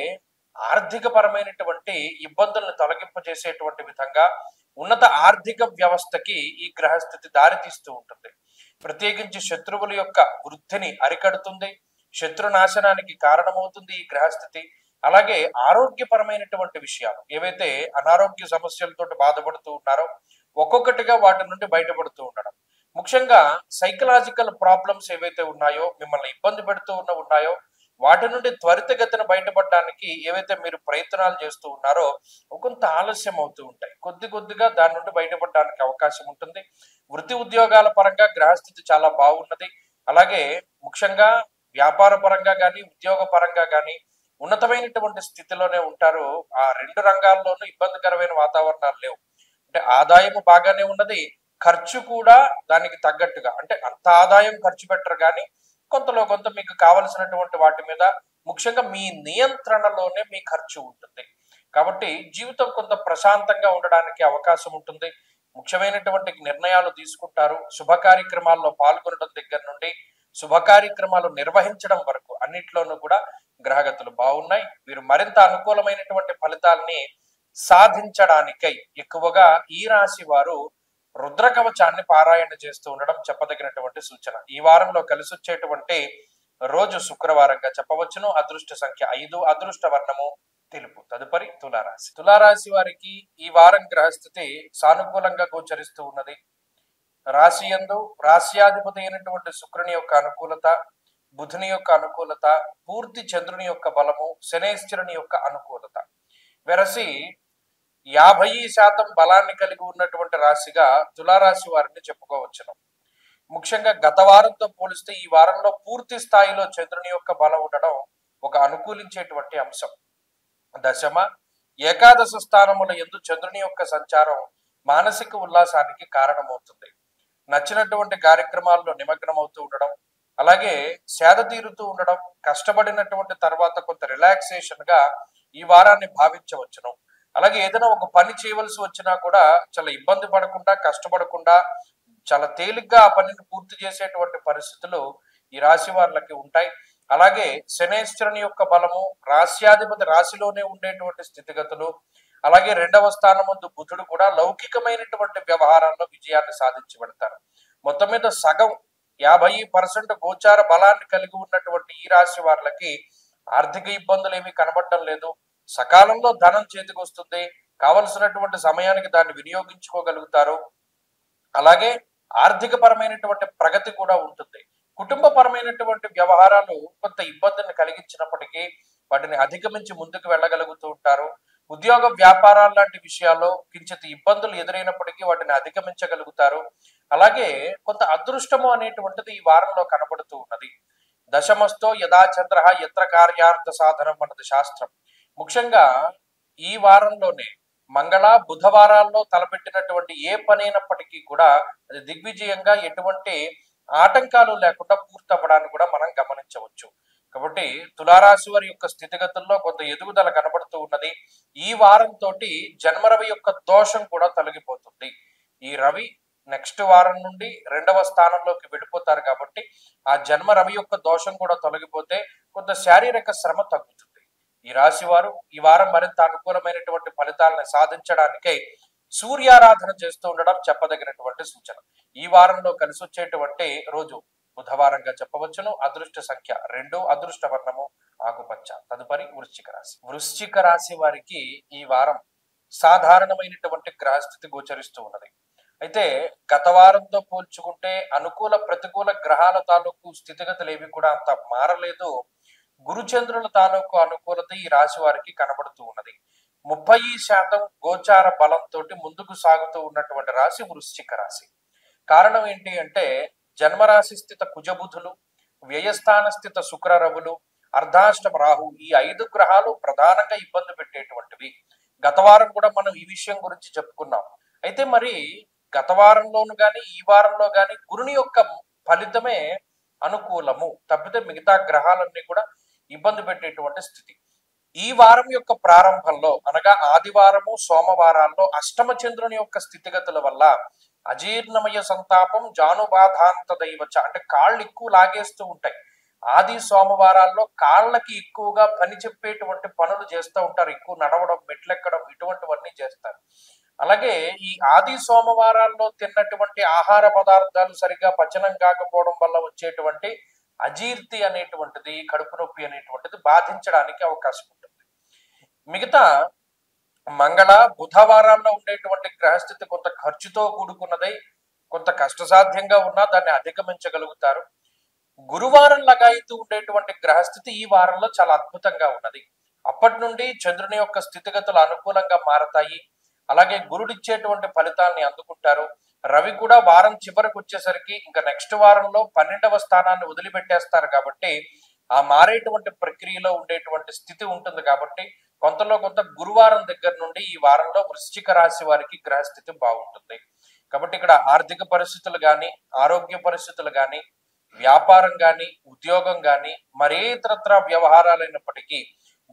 ఆర్థిక పరమైనటువంటి ఇబ్బందులను తొలగింపజేసేటువంటి విధంగా ఉన్నత ఆర్థిక వ్యవస్థకి ఈ గ్రహస్థితి దారితీస్తూ ఉంటుంది. ప్రత్యేకించి శత్రువుల యొక్క వృద్ధిని అరికడుతుంది, శత్రు నాశనానికి కారణమవుతుంది ఈ గ్రహస్థితి. అలాగే ఆరోగ్యపరమైనటువంటి విషయాలు ఏవైతే అనారోగ్య సమస్యలతో బాధపడుతూ ఉన్నారో ఒక్కొక్కటిగా వాటి నుండి బయటపడుతూ ఉండడం, ముఖ్యంగా సైకలాజికల్ ప్రాబ్లమ్స్ ఏవైతే ఉన్నాయో, మిమ్మల్ని ఇబ్బంది పెడుతూ ఉన్నాయో వాటి నుండి త్వరితగతిన బయటపడడానికి ఏవైతే మీరు ప్రయత్నాలు చేస్తూ ఉన్నారో కొంత ఆలస్యం అవుతూ ఉంటాయి. కొద్దిగా దాని నుండి బయటపడడానికి అవకాశం ఉంటుంది. వృత్తి ఉద్యోగాల పరంగా గ్రహస్థితి చాలా బాగున్నది. అలాగే ముఖ్యంగా వ్యాపార పరంగా కానీ ఉద్యోగ పరంగా కానీ ఉన్నతమైనటువంటి స్థితిలోనే ఉంటారు. ఆ రెండు రంగాల్లోనూ ఇబ్బందికరమైన వాతావరణాలు లేవు. అంటే ఆదాయం బాగానే ఉన్నది, ఖర్చు కూడా దానికి తగ్గట్టుగా, అంటే అంత ఆదాయం ఖర్చు పెట్టరు కానీ కొంతలో కొంత మీకు కావలసినటువంటి వాటి మీద ముఖ్యంగా మీ నియంత్రణలోనే మీ ఖర్చు ఉంటుంది. కాబట్టి జీవితం కొంత ప్రశాంతంగా ఉండడానికి అవకాశం ఉంటుంది. ముఖ్యమైనటువంటి నిర్ణయాలు తీసుకుంటారు. శుభ కార్యక్రమాల్లో పాల్గొనడం దగ్గర నుండి శుభ కార్యక్రమాలు నిర్వహించడం వరకు అన్నిట్లోనూ కూడా గ్రహగతులు బాగున్నాయి. వీరు మరింత అనుకూలమైనటువంటి ఫలితాలని సాధించడానికై ఎక్కువగా ఈ రాశి వారు రుద్ర కవచాన్ని పారాయణ చేస్తూ ఉండడం చెప్పదగినటువంటి సూచన. ఈ వారంలో కలిసి వచ్చేటువంటి రోజు శుక్రవారంగా చెప్పవచ్చును. అదృష్ట సంఖ్య 5, అదృష్ట వర్ణము తెలుపు. తదుపరి తులారాశి. తులారాశి వారికి ఈ వారం గ్రహస్థితి సానుకూలంగా గోచరిస్తూ ఉన్నది. రాశి యందు రాశ్యాధిపతి అయినటువంటి శుక్రుని యొక్క అనుకూలత, బుధుని యొక్క అనుకూలత, పూర్తి చంద్రుని యొక్క బలము, శనేశ్వరుని యొక్క అనుకూలత వెరసి 50% బలాన్ని కలిగి ఉన్నటువంటి రాశిగా తులారాశి వారిని చెప్పుకోవచ్చును. ముఖ్యంగా గత వారంతో పోలిస్తే ఈ వారంలో పూర్తి స్థాయిలో చంద్రుని యొక్క బలం ఉండడం ఒక అనుకూలించేటువంటి అంశం. దశమ ఏకాదశ స్థానముల యందు చంద్రుని యొక్క సంచారం మానసిక ఉల్లాసానికి కారణమవుతుంది. నచ్చినటువంటి కార్యక్రమాల్లో నిమగ్నమవుతూ ఉండడం, అలాగే సేద తీరుతూ ఉండడం, కష్టపడినటువంటి తర్వాత కొంత రిలాక్సేషన్ గా ఈ వారాన్ని భావించవచ్చును. అలాగే ఏదైనా ఒక పని చేయవలసి వచ్చినా కూడా చాలా ఇబ్బంది పడకుండా, కష్టపడకుండా చాలా తేలిగ్గా ఆ పనిని పూర్తి చేసేటువంటి పరిస్థితులు ఈ రాశి వారికి ఉంటాయి. అలాగే శనేశ్వరుని యొక్క బలము, రాశ్యాధిపతి రాశిలోనే ఉండేటువంటి స్థితిగతులు, అలాగే 2వ స్థానం ముందు బుధుడు కూడా లౌకికమైనటువంటి వ్యవహారాల్లో విజయాన్ని సాధించి పెడతారు. మొత్తం మీద సగం 50% గోచార బలాన్ని కలిగి ఉన్నటువంటి ఈ రాశి వారికి ఆర్థిక ఇబ్బందులు ఏమీ కనబడటం లేదు. సకాలంలో ధనం చేతికి వస్తుంది. కావలసినటువంటి సమయానికి దాన్ని వినియోగించుకోగలుగుతారు. అలాగే ఆర్థిక పరమైనటువంటి ప్రగతి కూడా ఉంటుంది. కుటుంబ పరమైనటువంటి వ్యవహారాలు కొంత ఇబ్బందిని కలిగించినప్పటికీ వాటిని అధిగమించి ముందుకు వెళ్ళగలుగుతూ ఉంటారు. ఉద్యోగ వ్యాపారాలు లాంటి విషయాల్లో కించిత్ ఇబ్బందులు ఎదురైనప్పటికీ వాటిని అధిగమించగలుగుతారు. అలాగే కొంత అదృష్టము అనేటువంటిది ఈ వారంలో కనబడుతూ ఉన్నది. దశమస్తో యథా చంద్ర యత్ర కార్యార్థ సాధనం అన్నది శాస్త్రం. ముఖ్యంగా ఈ వారంలోనే మంగళ బుధవారాల్లో తలపెట్టినటువంటి ఏ పనైనప్పటికీ కూడా అది దిగ్విజయంగా ఎటువంటి ఆటంకాలు లేకుండా పూర్తవ్వడాన్ని కూడా మనం గమనించవచ్చు. కాబట్టి తులారాశి వారి యొక్క స్థితిగతుల్లో కొంత ఎదుగుదల కనబడుతూ ఉన్నది. ఈ వారంతో జన్మరవి యొక్క దోషం కూడా తొలగిపోతుంది. ఈ రవి నెక్స్ట్ వారం నుండి 2వ స్థానంలోకి వెళ్ళిపోతారు కాబట్టి ఆ జన్మ రవి యొక్క దోషం కూడా తొలగిపోతే కొంత శారీరక శ్రమ తగ్గుతుంది. ఈ రాశి వారు ఈ వారం మరింత అనుకూలమైనటువంటి ఫలితాలను సాధించడానికై సూర్యారాధన చేస్తూ ఉండడం చెప్పదగినటువంటి సూచన. ఈ వారంలో కలిసి వచ్చేటువంటి రోజు బుధవారంగా చెప్పవచ్చును. అదృష్ట సంఖ్య 2, అదృష్ట వర్ణము ఆకుపచ్చ. తదుపరి వృశ్చిక రాశి. వృశ్చిక రాశి వారికి ఈ వారం సాధారణమైనటువంటి గ్రహస్థితి గోచరిస్తూ ఉన్నది. అయితే గత వారంతో పోల్చుకుంటే అనుకూల ప్రతికూల గ్రహాల తాలూకు స్థితిగతులు ఏవి కూడా అంత మారలేదు. గురుచంద్రుల తాలూకు అనుకూలత ఈ రాశి వారికి కనబడుతూ ఉన్నది. 30% గోచార బలంతో ముందుకు సాగుతూ ఉన్నటువంటి రాశి వృశ్చిక రాశి. కారణం ఏంటి అంటే జన్మరాశి స్థిత కుజబుధులు, వ్యయస్థాన స్థిత శుక్ర రవులు, అర్ధాష్టమ రాహు, ఈ 5 గ్రహాలు ప్రధానంగా ఇబ్బంది పెట్టేటువంటివి. గత వారం కూడా మనం ఈ విషయం గురించి చెప్పుకున్నాం. అయితే మరి గత వారంలోను గాని ఈ వారంలో గాని గురుని యొక్క ఫలితమే అనుకూలము, తప్పితే మిగతా గ్రహాలన్నీ కూడా ఇబ్బంది పెట్టేటువంటి స్థితి. ఈ వారం యొక్క ప్రారంభంలో అనగా ఆదివారము సోమవారాల్లో అష్టమ చంద్రుని యొక్క స్థితిగతుల వల్ల అజీర్ణమయ సంతాపం జానుబాధాంత దైవచ, అంటే కాళ్ళు ఎక్కువ లాగేస్తూ ఉంటాయి. ఆది సోమవారాల్లో కాళ్ళకి ఎక్కువగా పని చెప్పేటువంటి పనులు చేస్తూ ఉంటారు. ఎక్కువ నడవడం, మెట్లెక్కడం, ఇటువంటివన్నీ చేస్తారు. అలాగే ఈ ఆది సోమవారాల్లో తిన్నటువంటి ఆహార పదార్థాలు సరిగా పచనం కాకపోవడం వల్ల వచ్చేటువంటి అజీర్తి అనేటువంటిది, కడుపు నొప్పి అనేటువంటిది బాధించడానికి అవకాశం ఉంటుంది. మిగతా మంగళ బుధవారాల్లో ఉండేటువంటి గ్రహస్థితి కొంత ఖర్చుతో కూడుకున్నదై కొంత కష్టసాధ్యంగా ఉన్నా దాన్ని అధిగమించగలుగుతారు. గురువారం లగాయితూ ఉండేటువంటి గ్రహస్థితి ఈ వారంలో చాలా అద్భుతంగా ఉన్నది. అప్పటి నుండి చంద్రుని యొక్క స్థితిగతులు అనుకూలంగా మారతాయి. అలాగే గురుడిచ్చేటువంటి ఫలితాన్ని అందుకుంటారు. రవి కూడా వారం చివరికి వచ్చేసరికి ఇంకా నెక్స్ట్ వారంలో 12వ స్థానాన్ని వదిలిపెట్టేస్తారు కాబట్టి ఆ మారేటువంటి ప్రక్రియలో ఉండేటువంటి స్థితి ఉంటుంది. కాబట్టి కొంతలో కొంత గురువారం దగ్గర నుండి ఈ వారంలో వృశ్చిక రాశి వారికి గ్రహస్థితి బాగుంటుంది. కాబట్టి ఇక్కడ ఆర్థిక పరిస్థితులు కానీ, ఆరోగ్య పరిస్థితులు కానీ, వ్యాపారం కానీ, ఉద్యోగం కానీ, మరే ఇతరత్ర వ్యవహారాలైనప్పటికీ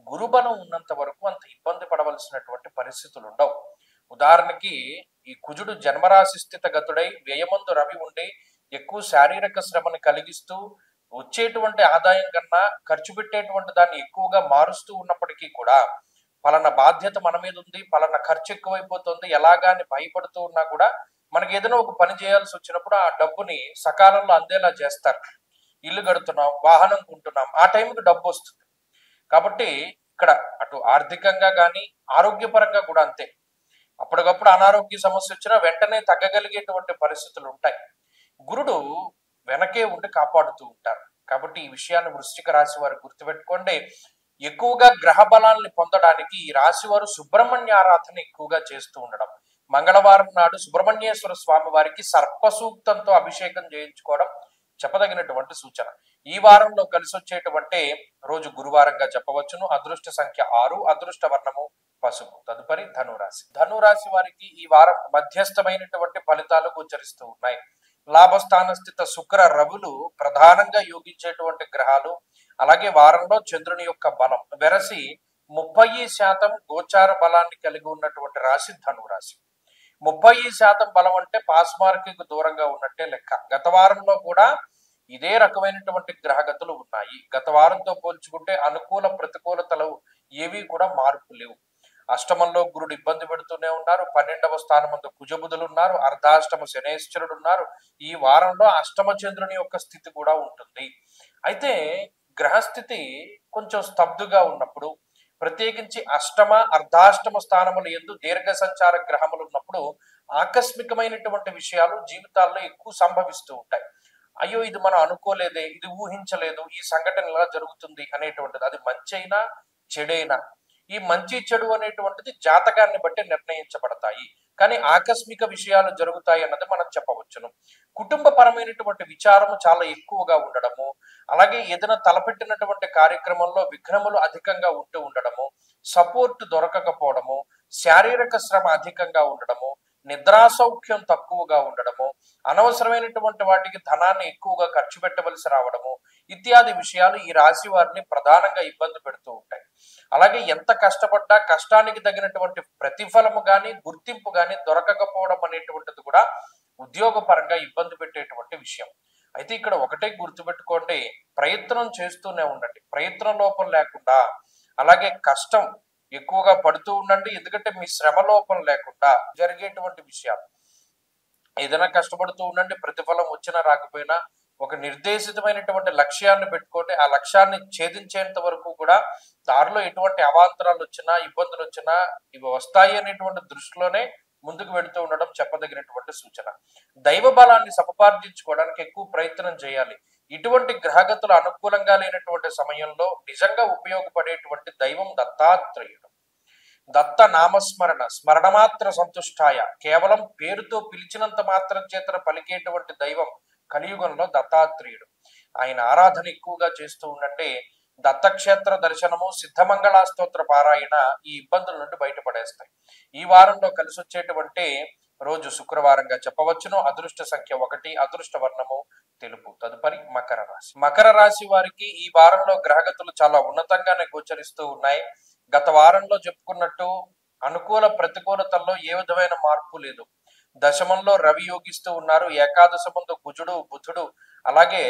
గురుబలం ఉన్నంత వరకు అంత ఇబ్బంది పడవలసినటువంటి పరిస్థితులు ఉండవు. ఉదాహరణకి ఈ కుజుడు జన్మరాశి స్థిత గతుడై వ్యయమందు రవి ఉండి ఎక్కువ శారీరక శ్రమను కలిగిస్తూ వచ్చేటువంటి ఆదాయం కన్నా ఖర్చు పెట్టేటువంటి దాన్ని ఎక్కువగా మారుస్తూ ఉన్నప్పటికీ కూడా పలానా బాధ్యత మన మీద ఉంది, పలానా ఖర్చు ఎక్కువైపోతుంది ఎలాగా అని భయపడుతూ ఉన్నా కూడా మనకి ఏదైనా ఒక పని చేయాల్సి వచ్చినప్పుడు ఆ డబ్బుని సకాలంలో అందేలా చేస్తారు. ఇల్లు కడుతున్నాం, వాహనం కొంటున్నాం, ఆ టైంకి డబ్బు వస్తుంది. కాబట్టి ఇక్కడ అటు ఆర్థికంగా కానీ ఆరోగ్యపరంగా కూడా అంతే. అప్పటికప్పుడు అనారోగ్య సమస్య వచ్చినా వెంటనే తగ్గగలిగేటువంటి పరిస్థితులు ఉంటాయి. గురుడు వెనకే ఉండి కాపాడుతూ ఉంటారు. కాబట్టి ఈ విషయాన్ని వృశ్చిక రాశి వారు గుర్తుపెట్టుకోండి. ఎక్కువగా గ్రహ బలాల్ని పొందడానికి ఈ రాశి వారు సుబ్రహ్మణ్య ఆరాధన ఎక్కువగా చేస్తూ ఉండడం, మంగళవారం నాడు సుబ్రహ్మణ్యేశ్వర స్వామి వారికి సర్ప సూక్తంతో అభిషేకం చేయించుకోవడం చెప్పదగినటువంటి సూచన. ఈ వారంలో కలిసి వచ్చేటువంటి రోజు గురువారంగా చెప్పవచ్చును. అదృష్ట సంఖ్య 6, అదృష్ట వర్ణము పసుపు. తదుపరి ధనురాశి. ధనురాశి వారికి ఈ వారం మధ్యస్థమైనటువంటి ఫలితాలు గోచరిస్తూ ఉన్నాయి. లాభస్థాన స్థిత శుక్ర రవులు ప్రధానంగా యోగించేటువంటి గ్రహాలు. అలాగే వారంలో చంద్రుని యొక్క బలం వెరసి 30% గోచార బలాన్ని కలిగి ఉన్నటువంటి రాశి ధనురాశి. 30% బలం అంటే పాస్ మార్కింగ్ దూరంగా ఉన్నట్టే లెక్క. గత వారంలో కూడా ఇదే రకమైనటువంటి గ్రహగతులు ఉన్నాయి. గత వారంతో పోల్చుకుంటే అనుకూల ప్రతికూలతలు ఏవి కూడా మార్పు లేవు. అష్టమంలో గురుడు ఇబ్బంది పెడుతూనే ఉన్నారు. 12వ స్థానం ముందు కుజబుధులు ఉన్నారు. అర్ధాష్టమ శనేశ్వరుడు ఉన్నారు. ఈ వారంలో అష్టమ చంద్రుని యొక్క స్థితి కూడా ఉంటుంది. అయితే గ్రహస్థితి కొంచెం స్తబ్దుగా ఉన్నప్పుడు, ప్రత్యేకించి అష్టమ అర్ధాష్టమ స్థానములు ఎందు దీర్ఘ సంచార గ్రహములు ఉన్నప్పుడు ఆకస్మికమైనటువంటి విషయాలు జీవితాల్లో ఎక్కువ సంభవిస్తూ ఉంటాయి. అయ్యో ఇది మనం అనుకోలేదే, ఇది ఊహించలేదు, ఈ సంఘటన ఇలా జరుగుతుంది అనేటువంటిది. అది మంచి అయినా చెడైనా ఈ మంచి చెడు అనేటువంటిది జాతకాన్ని బట్టి నిర్ణయించబడతాయి. కానీ ఆకస్మిక విషయాలు జరుగుతాయి అన్నది మనం చెప్పవచ్చును. కుటుంబ పరమైనటువంటి విచారము చాలా ఎక్కువగా ఉండడము, అలాగే ఏదైనా తలపెట్టినటువంటి కార్యక్రమంలో విఘ్నములు అధికంగా ఉంటూ ఉండడము, సపోర్ట్ దొరకకపోవడము, శారీరక శ్రమ అధికంగా ఉండడము, నిద్రాసౌఖ్యం తక్కువగా ఉండడము, అనవసరమైనటువంటి వాటికి ధనాన్ని ఎక్కువగా ఖర్చు పెట్టవలసి రావడము ఇత్యాది విషయాలు ఈ రాశి వారిని ప్రధానంగా ఇబ్బంది పెడుతూ ఉంటాయి. అలాగే ఎంత కష్టపడ్డా కష్టానికి తగినటువంటి ప్రతిఫలము గాని గుర్తింపు గాని దొరకకపోవడం అనేటువంటిది కూడా ఉద్యోగపరంగా ఇబ్బంది పెట్టేటువంటి విషయం. అయితే ఇక్కడ ఒకటే గుర్తుపెట్టుకోండి, ప్రయత్నం చేస్తూనే ఉండండి, ప్రయత్నం లోపం లేకుండా. అలాగే కష్టం ఎక్కువగా పడుతూ ఉండండి, ఎందుకంటే మీ శ్రమ లోపం లేకుండా జరిగేటువంటి విషయాలు. ఏదైనా కష్టపడుతూ ఉండండి, ప్రతిఫలం వచ్చినా రాకపోయినా ఒక నిర్దేశితమైనటువంటి లక్ష్యాన్ని పెట్టుకోండి. ఆ లక్ష్యాన్ని ఛేదించేంత వరకు కూడా దారిలో ఎటువంటి అవాంతరాలు వచ్చినా ఇబ్బందులు వచ్చినా ఇవి వస్తాయి అనేటువంటి దృష్టిలోనే ముందుకు వెళుతూ ఉండడం చెప్పదగినటువంటి సూచన. దైవ బలాన్ని సముపార్జించుకోవడానికి ఎక్కువ ప్రయత్నం చేయాలి. ఇటువంటి గ్రహగతులు అనుకూలంగా లేనటువంటి సమయంలో నిజంగా ఉపయోగపడేటువంటి దైవం దత్తాత్రేయుడు. దత్త నామస్మరణ స్మరణమాత్ర సంతుష్టాయ, కేవలం పేరుతో పిలిచినంత మాత్రం చేతన పలికేటువంటి దైవం కలియుగంలో దత్తాత్రేయుడు. ఆయన ఆరాధన ఎక్కువగా చేస్తూ ఉన్నట్టే దత్తక్షేత్ర దర్శనము, సిద్ధమంగళ స్తోత్ర పారాయణ ఈ ఇబ్బందుల నుండి బయటపడేస్తాయి. ఈ వారంలో కలిసి వచ్చేటువంటి రోజు శుక్రవారంగా చెప్పవచ్చును. అదృష్ట సంఖ్య 1, అదృష్ట వర్ణము తెలుపు. తదుపరి మకర రాశి. మకర రాశి వారికి ఈ వారంలో గ్రహగతులు చాలా ఉన్నతంగానే గోచరిస్తూ ఉన్నాయి. గత వారంలో చెప్పుకున్నట్టు అనుకూల ప్రతికూలతల్లో ఏ విధమైన మార్పు లేదు. దశమంలో రవి యోగిస్తూ ఉన్నారు. ఏకాదశ ముందు కుజుడు బుధుడు, అలాగే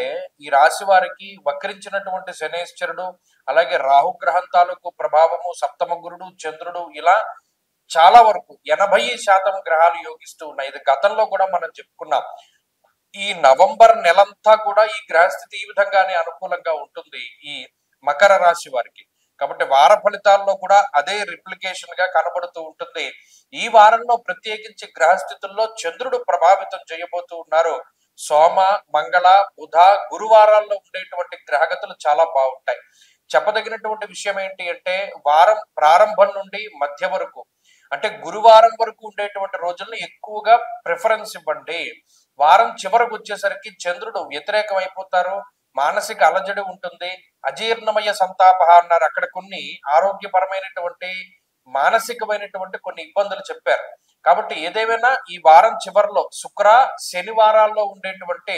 ఈ రాశి వారికి వక్రించినటువంటి శనేశ్వరుడు, అలాగే రాహుగ్రహం తాలూకు ప్రభావము, సప్తమ గురుడు చంద్రుడు, ఇలా చాలా వరకు 80% గ్రహాలు యోగిస్తూ ఉన్నాయి. ఇది గతంలో కూడా మనం చెప్పుకున్నాం. ఈ నవంబర్ నెలంతా కూడా ఈ గ్రహస్థితి ఈ విధంగానే అనుకూలంగా ఉంటుంది ఈ మకర రాశి వారికి. కాబట్టి వార ఫలితాల్లో కూడా అదే రిప్లికేషన్ గా కనబడుతూ ఉంటుంది. ఈ వారంలో ప్రత్యేకించి గ్రహస్థితుల్లో చంద్రుడు ప్రభావితం చేయబోతూ ఉన్నారు. సోమ, మంగళ, బుధ, గురువారాల్లో ఉండేటువంటి గ్రహగతులు చాలా బాగుంటాయి. చెప్పదగినటువంటి విషయం ఏంటి అంటే వారం ప్రారంభం నుండి మధ్య వరకు, అంటే గురువారం వరకు ఉండేటువంటి రోజులను ఎక్కువగా ప్రిఫరెన్స్ ఇవ్వండి. వారం చివరకు వచ్చేసరికి చంద్రుడు వ్యతిరేకం అయిపోతారు. మానసిక అలజడి ఉంటుంది. అజీర్ణమయ సంతాప అన్నారు. అక్కడ కొన్ని ఆరోగ్యపరమైనటువంటి మానసికమైనటువంటి కొన్ని ఇబ్బందులు చెప్పారు. కాబట్టి ఏదేమైనా ఈ వారం చివరిలో శుక్ర శనివారాల్లో ఉండేటువంటి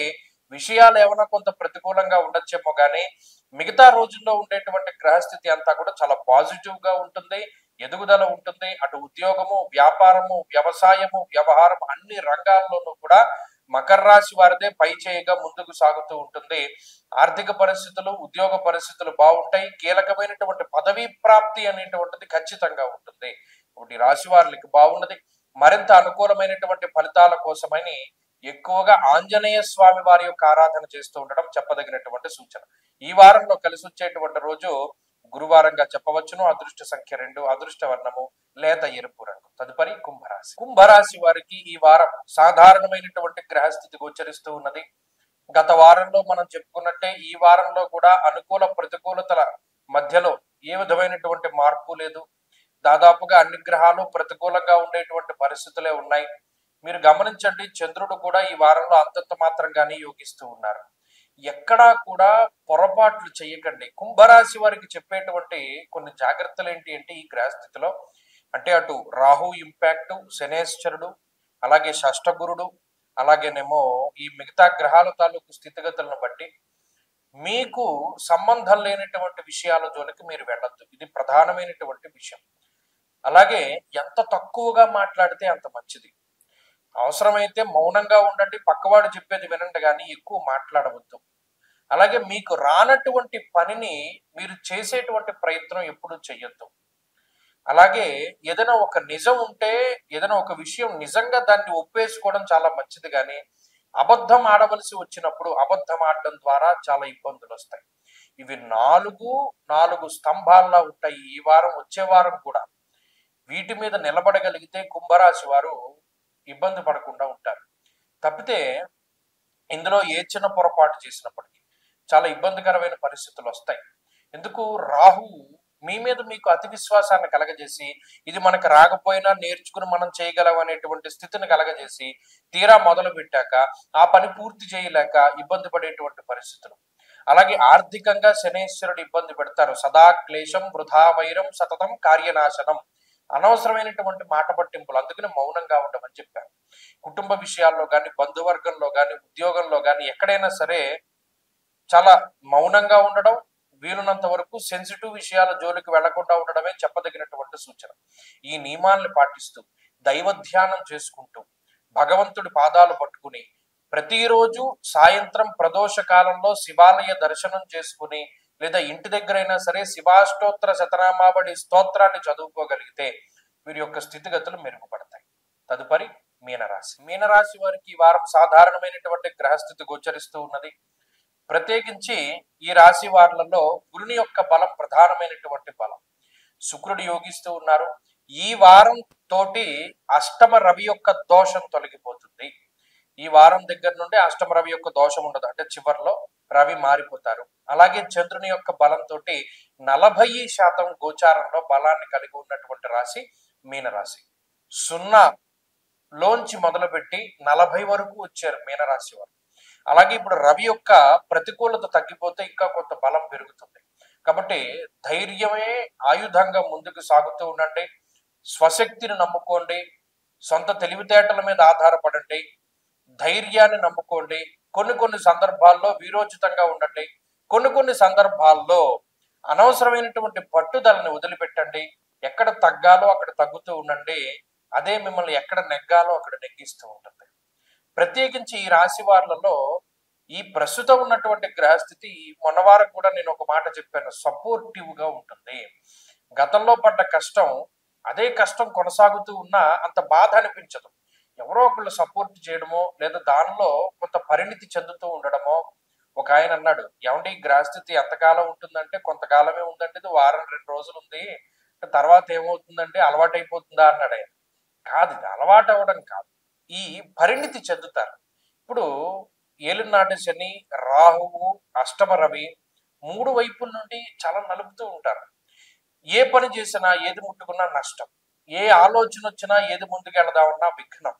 విషయాలు ఏమైనా కొంత ప్రతికూలంగా ఉండొచ్చేమో కానీ మిగతా రోజుల్లో ఉండేటువంటి గ్రహస్థితి అంతా కూడా చాలా పాజిటివ్ గా ఉంటుంది. ఎదుగుదల ఉంటుంది. అటు ఉద్యోగము, వ్యాపారము, వ్యవసాయము, వ్యవహారం అన్ని రంగాల్లోనూ కూడా మకర రాశి వారిదే పై చేయిగా ముందుకు సాగుతూ ఉంటుంది. ఆర్థిక పరిస్థితులు, ఉద్యోగ పరిస్థితులు బాగుంటాయి. కీలకమైనటువంటి పదవీ ప్రాప్తి అనేటువంటిది ఖచ్చితంగా ఉంటుంది. ఒకటి రాశి వారికి బాగున్నది. మరింత అనుకూలమైనటువంటి ఫలితాల కోసమని ఎక్కువగా ఆంజనేయ స్వామి వారి యొక్క ఆరాధన చేస్తూ ఉండడం చెప్పదగినటువంటి సూచన. ఈ వారంలో కలిసి వచ్చేటువంటి రోజు గురువారంగా చెప్పవచ్చును. అదృష్ట సంఖ్య 2, అదృష్ట వర్ణము లేత ఎరుపు రంగు. తదుపరి కుంభరాశి. కుంభరాశి వారికి ఈ వారం సాధారణమైనటువంటి గ్రహస్థితి గోచరిస్తూ ఉన్నది. గత వారంలో మనం చెప్పుకున్నట్టే ఈ వారంలో కూడా అనుకూల ప్రతికూలతల మధ్యలో ఏ విధమైనటువంటి మార్పు లేదు. దాదాపుగా అన్ని గ్రహాలు ప్రతికూలంగా ఉండేటువంటి పరిస్థితులే ఉన్నాయి. మీరు గమనించండి, చంద్రుడు కూడా ఈ వారంలో అంతంత మాత్రంగానే యోగిస్తూ ఉన్నారు. ఎక్కడా కూడా పొరపాట్లు చేయకండి. కుంభరాశి వారికి చెప్పేటువంటి కొన్ని జాగ్రత్తలు ఏంటి అంటే ఈ గ్రహస్థితిలో, అంటే అటు రాహు ఇంపాక్ట్, శనేశ్వరుడు, అలాగే షష్టగురుడు, అలాగేనేమో ఈ మిగతా గ్రహాల తాలూకు స్థితిగతులను బట్టి మీకు సంబంధం లేనటువంటి విషయాల జోలికి మీరు వెళ్ళొద్దు. ఇది ప్రధానమైనటువంటి విషయం. అలాగే ఎంత తక్కువగా మాట్లాడితే అంత మంచిది. అవసరమైతే మౌనంగా ఉండండి, పక్కవాడు చెప్పేది వినండి, కానీ ఎక్కువ మాట్లాడవద్దు. అలాగే మీకు రానటువంటి పనిని మీరు చేసేటువంటి ప్రయత్నం ఎప్పుడు చెయ్యొద్దు. అలాగే ఏదైనా ఒక నిజం ఉంటే, ఏదైనా ఒక విషయం నిజంగా దాన్ని ఒప్పేసుకోవడం చాలా మంచిది, కానీ అబద్ధం ఆడవలసి వచ్చినప్పుడు అబద్ధం ఆడడం ద్వారా చాలా ఇబ్బందులు వస్తాయి. ఇవి నాలుగు స్తంభాల్లా ఉంటాయి. ఈ వారం వచ్చే వారం కూడా వీటి మీద నిలబడగలిగితే కుంభరాశి వారు ఇబ్బంది పడకుండా ఉంటారు. తప్పితే ఇందులో ఏ చిన్న పొరపాటు చేసినప్పటికీ చాలా ఇబ్బందికరమైన పరిస్థితులు వస్తాయి. ఎందుకు? రాహు మీ మీద మీకు అతి విశ్వాసాన్ని కలగజేసి ఇది మనకు రాకపోయినా నేర్చుకుని మనం చేయగలం అనేటువంటి స్థితిని కలగజేసి తీరా మొదలు పెట్టాక ఆ పని పూర్తి చేయలేక ఇబ్బంది పడేటువంటి పరిస్థితులు. అలాగే ఆర్థికంగా శనేశ్వరుడు ఇబ్బంది పెడతారు. సదా క్లేశం వృధా వైరం సతతం కార్యనాశనం. అనవసరమైనటువంటి మాట పట్టింపులు, అందుకని మౌనంగా ఉండమని చెప్పారు. కుటుంబ విషయాల్లో కానీ, బంధువర్గంలో కానీ, ఉద్యోగంలో కానీ ఎక్కడైనా సరే చాలా మౌనంగా ఉండడం, వీలున్నంత వరకు సెన్సిటివ్ విషయాల జోలికి వెళ్లకుండా ఉండడమే చెప్పదగినటువంటి సూచన. ఈ నియమాల్ని పాటిస్తూ దైవ ధ్యానం చేసుకుంటూ భగవంతుడి పాదాలు పట్టుకుని ప్రతిరోజు సాయంత్రం ప్రదోష కాలంలో శివాలయ దర్శనం చేసుకుని లేదా ఇంటి దగ్గరైనా సరే శివాష్టోత్తర శతనామావళి స్తోత్రాన్ని చదువుకోగలిగితే వీరి యొక్క స్థితిగతులు మెరుగుపడతాయి. తదుపరి మీనరాశి. మీనరాశి వారికి ఈ వారం సాధారణమైనటువంటి గ్రహస్థితి గోచరిస్తూ ఉన్నది. ప్రత్యేకించి ఈ రాశి వారులలో గురుని యొక్క బలం ప్రధానమైనటువంటి బలం. శుక్రుడు యోగిస్తూ ఉన్నారు. ఈ వారం తోటి అష్టమ రవి యొక్క దోషం తొలగిపోతుంది. ఈ వారం దగ్గర నుండి అష్టమ రవి యొక్క దోషం ఉండదు, అంటే చివర్లో రవి మారిపోతారు. అలాగే చంద్రుని యొక్క బలంతో 40% గోచారంలో బలాన్ని కలిగి ఉన్నటువంటి రాశి మీనరాశి. 0 లోంచి మొదలుపెట్టి 40 వరకు వచ్చారు మీనరాశి వారు. అలాగే ఇప్పుడు రవి యొక్క ప్రతికూలత తగ్గిపోతే ఇంకా కొంత బలం పెరుగుతుంది. కాబట్టి ధైర్యమే ఆయుధంగా ముందుకు సాగుతూ ఉండండి. స్వశక్తిని నమ్ముకోండి. సొంత తెలివితేటల మీద ఆధారపడండి. ధైర్యాన్ని నమ్ముకోండి. కొన్ని సందర్భాల్లో వీరోచితంగా ఉండండి. కొన్ని సందర్భాల్లో అనవసరమైనటువంటి పట్టుదలని వదిలిపెట్టండి. ఎక్కడ తగ్గాలో అక్కడ తగ్గుతూ ఉండండి. అదే మిమ్మల్ని ఎక్కడ నెగ్గాలో అక్కడ నెగ్గిస్తూ ఉంటుంది. ప్రత్యేకించి ఈ రాశి వారులలో ఈ ప్రస్తుతం ఉన్నటువంటి గ్రహస్థితి మొన్న వారం కూడా నేను ఒక మాట చెప్పాను, సపోర్టివ్ గా ఉంటుంది. గతంలో పడ్డ కష్టం అదే కష్టం కొనసాగుతూ ఉన్నా అంత బాధ అనిపించదు. ఎవరో ఒకళ్ళు సపోర్ట్ చేయడమో లేదా దానిలో కొంత పరిణితి చెందుతూ ఉండడమో. ఒక ఆయన అన్నాడు, ఏమంటే ఈ గ్రహస్థితి ఎంతకాలం ఉంటుందంటే కొంతకాలమే ఉందంటే, ఇది వారం 2 రోజులు ఉంది, తర్వాత ఏమవుతుందంటే అలవాటైపోతుందా అన్నాడు ఆయన. కాదు, ఇది అలవాటు అవ్వడం కాదు, ఈ పరిణితి చెందుతారు. ఇప్పుడు ఏలినాటి శని, రాహువు, అష్టమ రవి 3 వైపుల నుండి చాలా నలుపుతూ ఉంటారు. ఏ పని చేసినా ఏది ముట్టుకున్నా నష్టం, ఏ ఆలోచన వచ్చినా ఏది ముందుకెళదామన్నా విఘ్నం.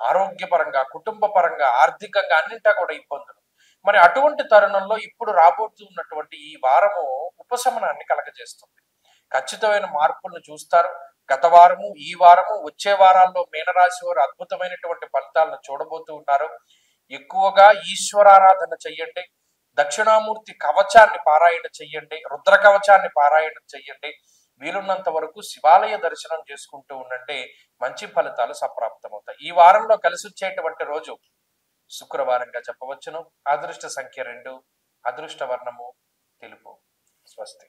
ఆరోగ్యపరంగా, కుటుంబ పరంగా, ఆర్థికంగా అన్నింటా కూడా ఇబ్బందులు. మరి అటువంటి తరుణంలో ఇప్పుడు రాబోతున్నటువంటి ఈ వారము ఉపశమనాన్ని కలగజేస్తుంది. ఖచ్చితమైన మార్పులను చూస్తారు. గత వారము, ఈ వారము, వచ్చే వారాల్లో మీనరాశి వారు అద్భుతమైనటువంటి ఫలితాలను చూడబోతూ ఉన్నారు. ఎక్కువగా ఈశ్వరారాధన చెయ్యండి. దక్షిణామూర్తి కవచాన్ని పారాయణ చెయ్యండి. రుద్ర కవచాన్ని పారాయణ చెయ్యండి. వీలున్నంత వరకు శివాలయ దర్శనం చేసుకుంటూ ఉండండి. మంచి ఫలితాలు సంప్రాప్తమవుతాయి. ఈ వారంలో కలిసి వచ్చేటువంటి రోజు శుక్రవారంగా చెప్పవచ్చును. అదృష్ట సంఖ్య 2, అదృష్ట వర్ణము తెలుపు. స్వస్తి.